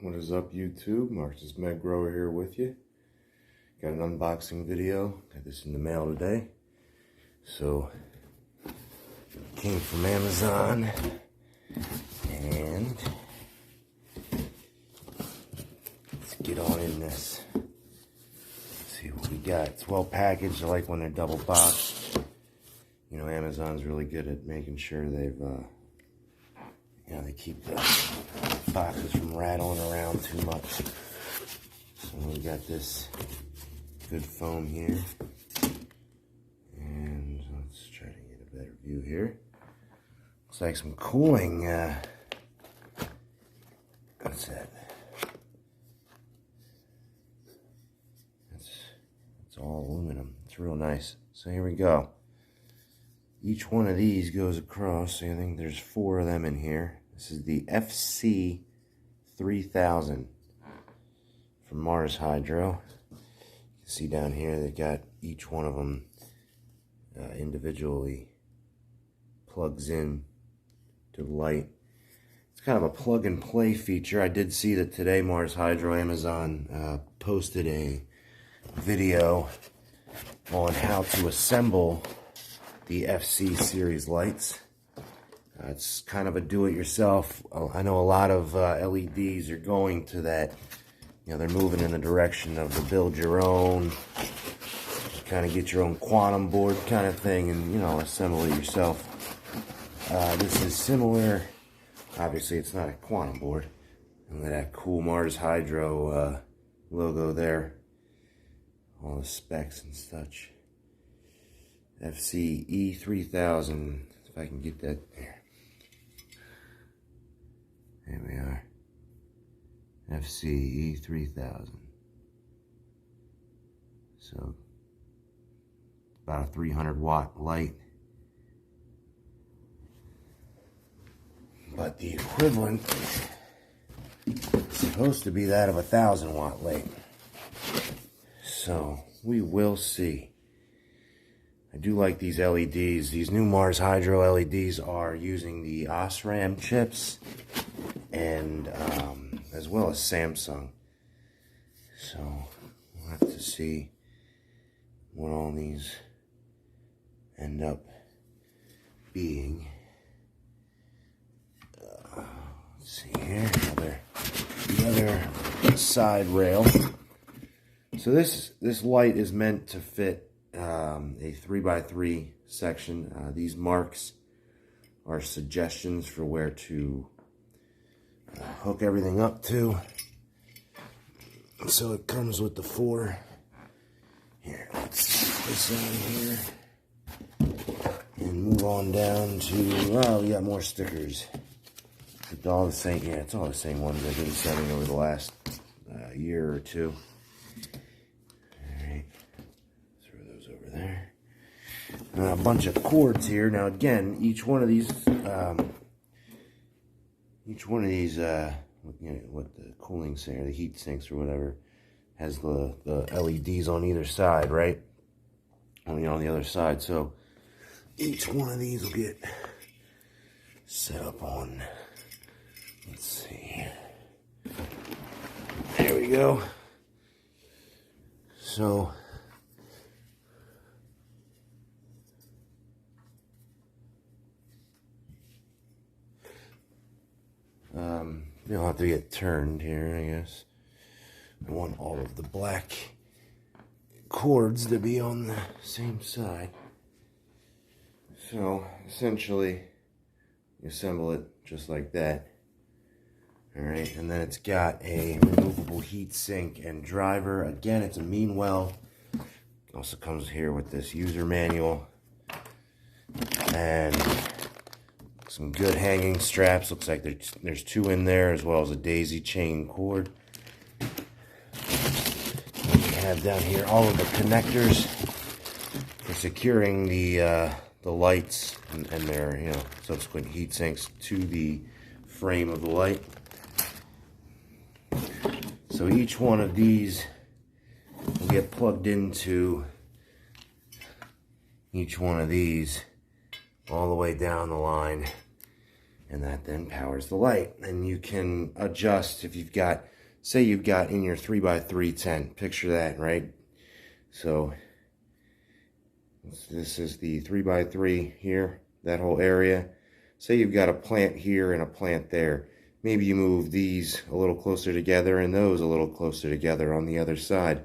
What is up, YouTube? Marxist Med Grower here with you. Got an unboxing video. Got this in the mail today. So, it came from Amazon. And let's get on in this. Let's see what we got. It's well packaged. I like when they're double boxed. You know, Amazon's really good at making sure they've, they keep the boxes from rattling around too much. So we got this good foam here. And let's try to get a better view here. Looks like some cooling, what's that? It's all aluminum. It's real nice. So here we go. Each one of these goes across. So I think there's 4 of them in here. This is the FC-E3000 from Mars Hydro. You can see down here they got each one of them individually plugs in to the light. It's kind of a plug and play feature. I did see that today Mars Hydro Amazon posted a video on how to assemble the FC series lights. It's kind of a do-it-yourself. I know a lot of LEDs are going to that. You know, they're moving in the direction of the build your own, kind of get your own quantum board kind of thing, and you know, assemble it yourself. This is similar. Obviously, it's not a quantum board. And that cool Mars Hydro logo there. All the specs and such. FC-E3000. If I can get that there. There we are. FC-E3000. So, about a 300 watt light. But the equivalent is supposed to be that of a 1,000 watt light. So, we will see. I do like these LEDs. These new Mars Hydro LEDs are using the Osram chips and as well as Samsung. So we'll have to see what all these end up being. Let's see here, the other side rail. So this light is meant to fit a 3x3 section. These marks are suggestions for where to hook everything up to. So it comes with the 4. Here, let's put this on here and move on down to, oh, we got more stickers. It's all the same, yeah, it's all the same ones they've been sending over the last year or two. There. A bunch of cords here. Now again, each one of these, what the cooling sink or the heat sinks or whatever, has the LEDs on either side, right? Only on the other side. So each one of these will get set up on. Let's see. There we go. So. They'll have to get turned here, I guess. I want all of the black cords to be on the same side. So, essentially, you assemble it just like that. Alright, and then it's got a removable heat sink and driver. Again, it's a Meanwell. Also comes here with this user manual. And some good hanging straps. Looks like there's 2 in there, as well as a daisy chain cord. We have down here all of the connectors for securing the lights and their subsequent heat sinks to the frame of the light. So each one of these will get plugged into each one of these all the way down the line. And that then powers the light. And you can adjust if you've got, say you've got in your 3x3 tent. Picture that, right? So this is the 3x3 here, that whole area. Say you've got a plant here and a plant there. Maybe you move these a little closer together and those a little closer together on the other side.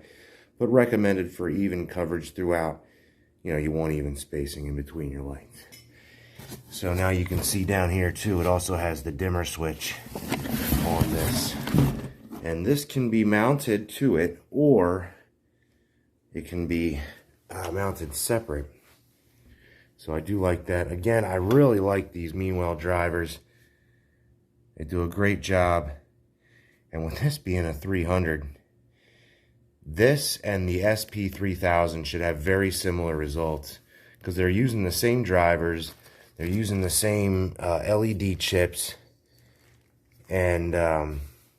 But recommended for even coverage throughout. You know, you want even spacing in between your lights. So now you can see down here too, it also has the dimmer switch on this. And this can be mounted to it, or it can be mounted separate. So I do like that. Again, I really like these Meanwell drivers. They do a great job. And with this being a 300, this and the SP-3000 should have very similar results, because they're using the same drivers, they're using the same LED chips, and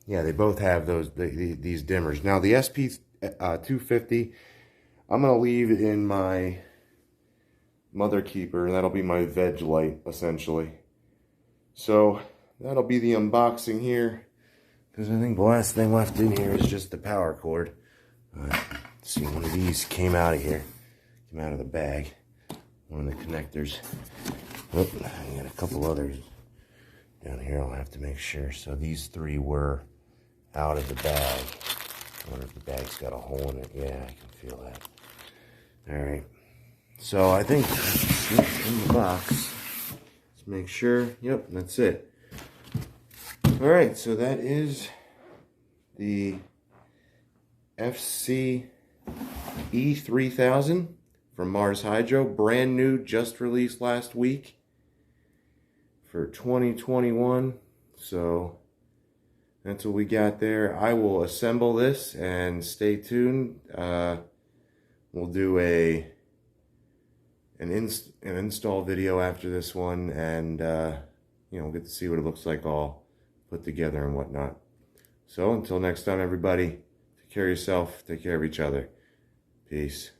yeah, they both have these dimmers. Now the SP-250, I'm going to leave in my mother keeper, and that'll be my veg light, essentially. So that'll be the unboxing here, because I think the last thing left in here is just the power cord. Let's see, one of these came out of here, came out of the bag, one of the connectors. Oh, I got a couple others down here, I'll have to make sure. So these three were out of the bag. I wonder if the bag's got a hole in it. Yeah, I can feel that. Alright, so I think that's in the box. Let's make sure. Yep, that's it. Alright, so that is the FC-E3000 from Mars Hydro. Brand new, just released last week for 2021. So that's what we got there. I will assemble this, and stay tuned. We'll do an install video after this one, and you know, we'll get to see what it looks like all put together and whatnot. So until next time, everybody, take care of yourself, take care of each other. Peace.